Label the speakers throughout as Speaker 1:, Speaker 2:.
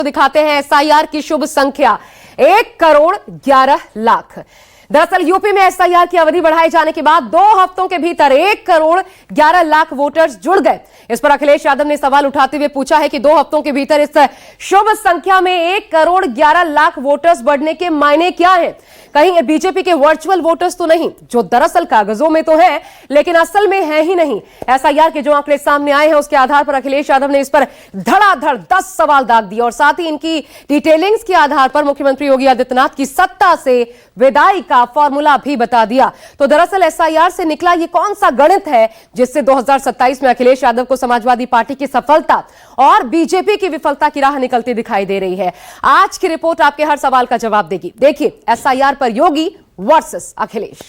Speaker 1: दिखाते हैं एसआईआर की शुभ संख्या 1,11,00,000। दरअसल यूपी में एसआईआर की अवधि बढ़ाए जाने के बाद 2 हफ्तों के भीतर 1,11,00,000 वोटर्स जुड़ गए। इस पर अखिलेश यादव ने सवाल उठाते हुए पूछा है कि 2 हफ्तों के भीतर इस शुभ संख्या में 1,11,00,000 वोटर्स बढ़ने के मायने क्या हैं? कहीं ये बीजेपी के वर्चुअल वोटर्स तो नहीं, जो दरअसल कागजों में तो हैं लेकिन असल में है ही नहीं। एसआईआर के जो आंकड़े सामने आए हैं उसके आधार पर अखिलेश यादव ने इस पर धड़ाधड़ 10 सवाल दाग दिए और साथ ही इनकी डिटेलिंग्स के आधार पर मुख्यमंत्री योगी आदित्यनाथ की सत्ता से विदाई का फॉर्मूला भी बता दिया। तो दरअसल एसआईआर से निकला ये कौन सा गणित है जिससे 2027 में अखिलेश यादव को समाजवादी पार्टी की सफलता और बीजेपी की विफलता की राह निकलती दिखाई दे रही है? आज की रिपोर्ट आपके हर सवाल का जवाब देगी। देखिए एसआईआर पर योगी वर्सेस अखिलेश।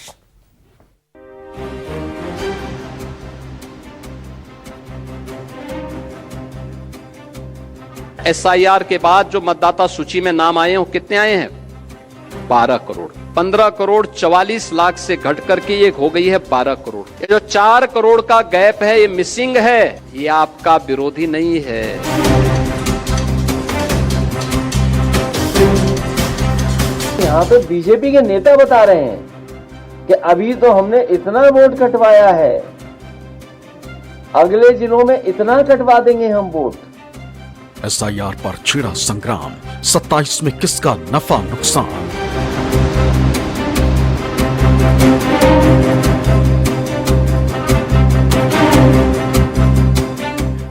Speaker 2: एसआईआर के बाद जो मतदाता सूची में नाम आए हैं वो कितने आए हैं? 12 करोड़। 15,44,00,000 से घट करके ये हो गई है 12 करोड़। ये जो 4 करोड़ का गैप है ये मिसिंग है, ये आपका विरोधी नहीं है।
Speaker 3: यहाँ पे बीजेपी के नेता बता रहे हैं कि अभी तो हमने इतना वोट कटवाया है, अगले जिलों में इतना कटवा देंगे हम वोट।
Speaker 4: एसआईआर पर छिड़ा संग्राम, 27 में किसका नफा नुकसान?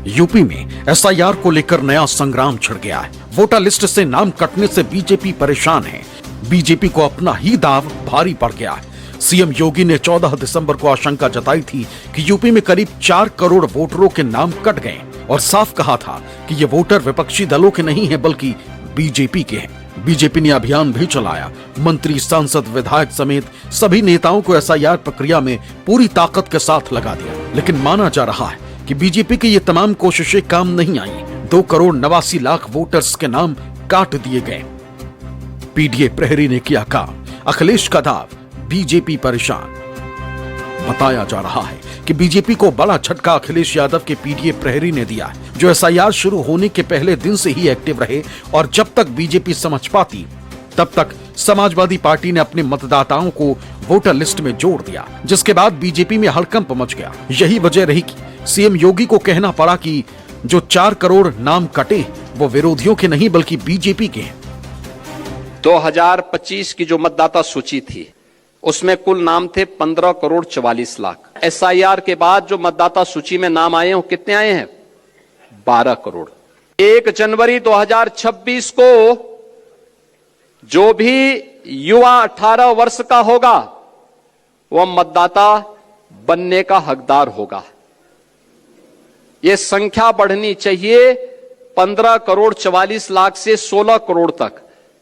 Speaker 4: यूपी में एसआईआर को लेकर नया संग्राम छिड़ गया है। वोटर लिस्ट से नाम कटने से बीजेपी परेशान है। बीजेपी को अपना ही दाव भारी पड़ गया है। सीएम योगी ने 14 दिसंबर को आशंका जताई थी कि यूपी में करीब 4 करोड़ वोटरों के नाम कट गए और साफ कहा था कि ये वोटर विपक्षी दलों के नहीं है बल्कि बीजेपी के हैं। बीजेपी ने अभियान भी चलाया। मंत्री, सांसद, विधायक समेत सभी नेताओं को एसआईआर प्रक्रिया में पूरी ताकत के साथ लगा दिया। लेकिन माना जा रहा है कि बीजेपी की ये तमाम कोशिशें काम नहीं आई। 2,89,00,000 वोटर्स के नाम काट दिए गए। पीडीए प्रहरी ने किया काम, अखिलेश का दाव, बीजेपी परेशान। बताया जा रहा है कि बीजेपी को बड़ा झटका अखिलेश यादव के पीडीए प्रहरी ने दिया है, जो एसआईआर शुरू होने के पहले दिन से ही एक्टिव रहे और जब तक बीजेपी समझ पाती तब तक समाजवादी पार्टी ने अपने मतदाताओं को वोटर लिस्ट में जोड़ दिया, जिसके बाद बीजेपी में हड़कंप मच गया। यही वजह रही कि सीएम योगी को कहना पड़ा कि जो 4 करोड़ नाम कटे वो विरोधियों के नहीं बल्कि बीजेपी के हैं।
Speaker 2: 2025 की जो मतदाता सूची थी उसमें कुल नाम थे 15,44,00,000। एसआईआर के बाद जो मतदाता सूची में नाम आए हैं वो कितने आए हैं? 12 करोड़। 1 जनवरी 2026 को जो भी युवा 18 वर्ष का होगा वह मतदाता बनने का हकदार होगा। यह संख्या बढ़नी चाहिए 15,44,00,000 से 16 करोड़ तक,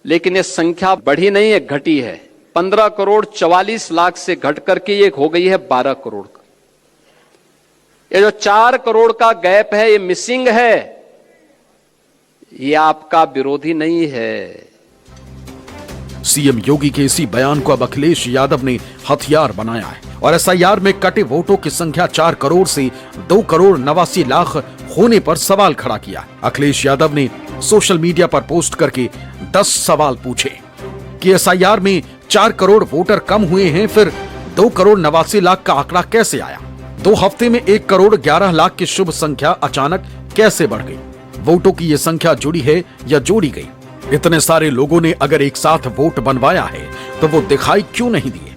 Speaker 2: लेकिन यह संख्या बढ़ी नहीं है, घटी है। 15,44,00,000 से घट करके ये हो गई है 12 करोड़ का। ये जो 4 करोड़ का गैप है ये मिसिंग है, ये आपका विरोधी नहीं है।
Speaker 4: सीएम योगी के इसी बयान को अब अखिलेश यादव ने हथियार बनाया है और एसआईआर में कटे वोटों की संख्या 4 करोड़ से 2,89,00,000 होने पर सवाल खड़ा किया। अखिलेश यादव ने सोशल मीडिया पर पोस्ट करके 10 सवाल पूछे कि एसआईआर में 4 करोड़ वोटर कम हुए हैं, फिर 2,89,00,000 का आंकड़ा कैसे आया? 2 हफ्ते में 1,11,00,000 की शुभ संख्या अचानक कैसे बढ़ गई? वोटों की ये संख्या जुड़ी है या जोड़ी गई? इतने सारे लोगों ने अगर एक साथ वोट बनवाया है तो वो दिखाई क्यों नहीं दिए?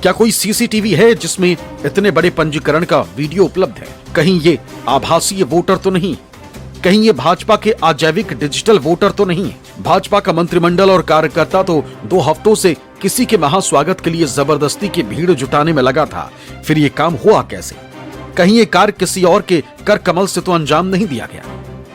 Speaker 4: क्या कोई सीसीटीवी है जिसमें इतने बड़े पंजीकरण का वीडियो उपलब्ध है? कहीं ये आभासी वोटर तो नहीं? कहीं ये भाजपा के अजैविक डिजिटल वोटर तो नहीं है? भाजपा का मंत्रिमंडल और कार्यकर्ता तो 2 हफ्तों से किसी के महास्वागत के लिए जबरदस्ती की भीड़ जुटाने में लगा था, फिर ये काम हुआ कैसे? कहीं ये कार्य किसी और के कर कमल से तो अंजाम नहीं दिया गया?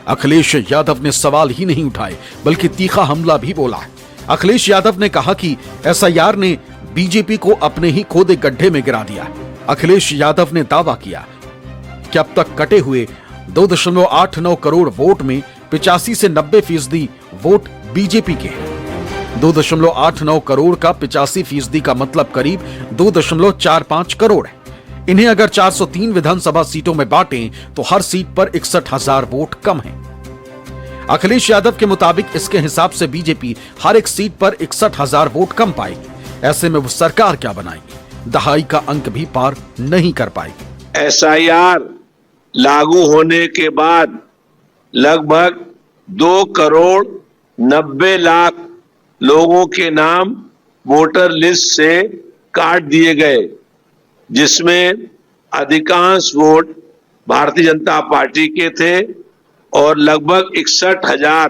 Speaker 4: अखिलेश यादव ने सवाल ही नहीं उठाए बल्कि तीखा हमला भी बोला है। अखिलेश यादव ने कहा कि एसआईआर ने बीजेपी को अपने ही खोदे गड्ढे में गिरा दिया। अखिलेश यादव ने दावा किया कि अब तक कटे हुए 2.89 करोड़ वोट में 85 से 90% वोट बीजेपी के हैं। 2.89 करोड़ का 85% का मतलब करीब 2.45 करोड़ है। इन्हें अगर 403 विधानसभा सीटों में बांटें तो हर सीट पर 61,000 वोट कम है। अखिलेश यादव के मुताबिक इसके हिसाब से बीजेपी हर एक सीट पर 61,000 वोट कम पाएगी। ऐसे में वो सरकार क्या बनाएगी? दहाई का अंक भी पार नहीं कर पाएगी।
Speaker 5: एसआईआर लागू होने के बाद लगभग 2,90,00,000 लोगों के नाम वोटर लिस्ट से काट दिए गए, जिसमें अधिकांश वोट भारतीय जनता पार्टी के थे और लगभग 61,000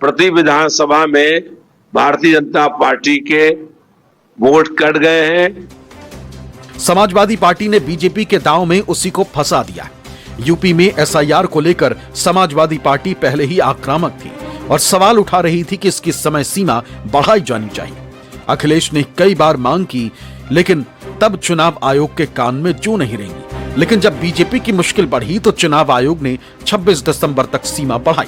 Speaker 5: प्रति विधानसभा में भारतीय जनता पार्टी के वोट कट गए हैं।
Speaker 4: समाजवादी पार्टी ने बीजेपी के दांव में उसी को फंसा दिया। यूपी में एसआईआर को लेकर समाजवादी पार्टी पहले ही आक्रामक थी और सवाल उठा रही थी कि इसकी समय सीमा बढ़ाई जानी चाहिए। अखिलेश ने कई बार मांग की, लेकिन तब चुनाव आयोग के कान में जू नहीं रेंगी। लेकिन जब बीजेपी की मुश्किल बढ़ी तो चुनाव आयोग ने 26 दिसंबर तक सीमा बढ़ाई।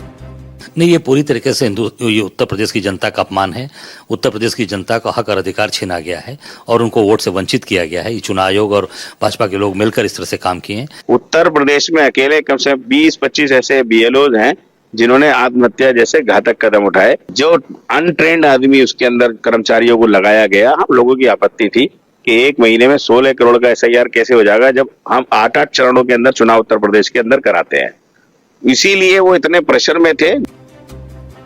Speaker 6: नहीं, ये पूरी तरीके से ये उत्तर प्रदेश की जनता का अपमान है। उत्तर प्रदेश की जनता का हक और अधिकार छीना गया है और उनको वोट से वंचित किया गया है। ये चुनाव आयोग और भाजपा के लोग मिलकर इस तरह से काम किए हैं।
Speaker 7: उत्तर प्रदेश में अकेले कम से कम 20-25 ऐसे बीएलओज हैं जिन्होंने आत्महत्या जैसे घातक कदम उठाए। जो अनट्रेंड आदमी उसके अंदर कर्मचारियों को लगाया गया, हम लोगों की आपत्ति थी कि 1 महीने में 16 करोड़ का एसआईआर कैसे हो जाएगा जब हम 8-8 चरणों के अंदर चुनाव उत्तर प्रदेश के अंदर कराते हैं। इसीलिए वो इतने प्रेशर में थे।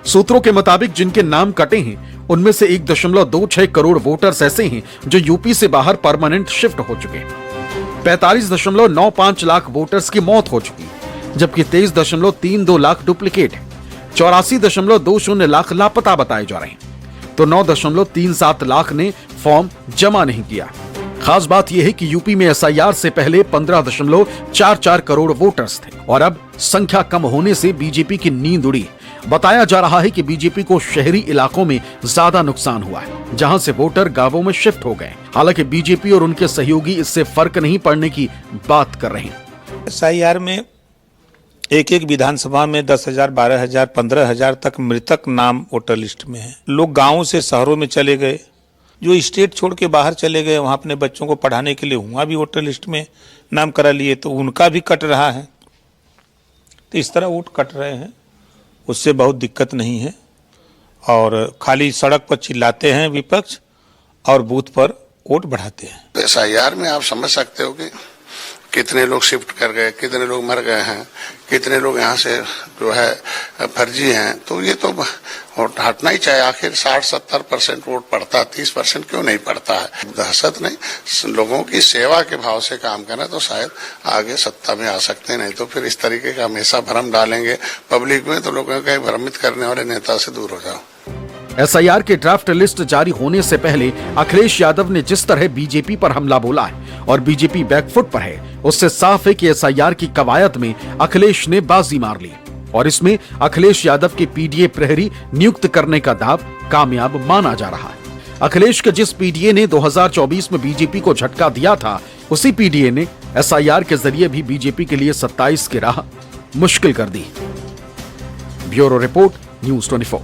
Speaker 4: सूत्रों के मुताबिक जिनके नाम कटे हैं उनमें से 1.26 करोड़ वोटर्स ऐसे हैं जो यूपी से बाहर परमानेंट शिफ्ट हो चुके हैं। 45.95 लाख वोटर्स की मौत हो चुकी, जबकि 23.32 लाख डुप्लीकेट है। 84.20 लाख लापता बताए जा रहे हैं, तो 9.37 लाख ने फॉर्म जमा नहीं किया। खास बात यह है कि यूपी में एसआईआर से पहले 15.44 करोड़ वोटर्स थे और अब संख्या कम होने से बीजेपी की नींद उड़ी। बताया जा रहा है कि बीजेपी को शहरी इलाकों में ज्यादा नुकसान हुआ है, जहां से वोटर गांवों में शिफ्ट हो गए। हालांकि बीजेपी और उनके सहयोगी इससे फर्क नहीं पड़ने की बात कर रहे हैं।
Speaker 8: एसआईआर में एक विधानसभा में 10,000, 12,000, 15,000 तक मृतक नाम वोटर लिस्ट में है। लोग गाँव से शहरों में चले गए, जो स्टेट छोड़ के बाहर चले गए, वहां अपने बच्चों को पढ़ाने के लिए वहां भी वोटर लिस्ट में नाम करा लिए, तो उनका भी कट रहा है। तो इस तरह वोट कट रहे हैं, उससे बहुत दिक्कत नहीं है। और खाली सड़क पर चिल्लाते हैं विपक्ष और बूथ पर वोट बढ़ाते हैं।
Speaker 9: एसआईआर में आप समझ सकते हो कि कितने लोग शिफ्ट कर गए, कितने लोग मर गए हैं, कितने लोग यहाँ से जो है फर्जी हैं। तो ये तो वोट हटना ही चाहिए। आखिर 60-70% वोट पड़ता, 30% क्यों नहीं पड़ता है? दहशत नहीं, लोगों की सेवा के भाव से काम करना तो शायद आगे सत्ता में आ सकते। नहीं तो फिर इस तरीके का हमेशा भ्रम डालेंगे पब्लिक में, तो लोगों को भ्रमित करने वाले नेता से दूर हो जाओ।
Speaker 4: एसआईआर के ड्राफ्ट लिस्ट जारी होने से पहले अखिलेश यादव ने जिस तरह बीजेपी पर हमला बोला है और बीजेपी बैकफुट पर है, उससे साफ है कि एसआईआर की कवायद में अखिलेश ने बाजी मार ली और इसमें अखिलेश यादव के पीडीए प्रहरी नियुक्त करने का दाव कामयाब माना जा रहा है। अखिलेश के जिस पीडीए ने 2024 में बीजेपी को झटका दिया था, उसी पीडीए ने एसआईआर के जरिए भी बीजेपी के लिए 27 की राह मुश्किल कर दी। Bureau report, news 24।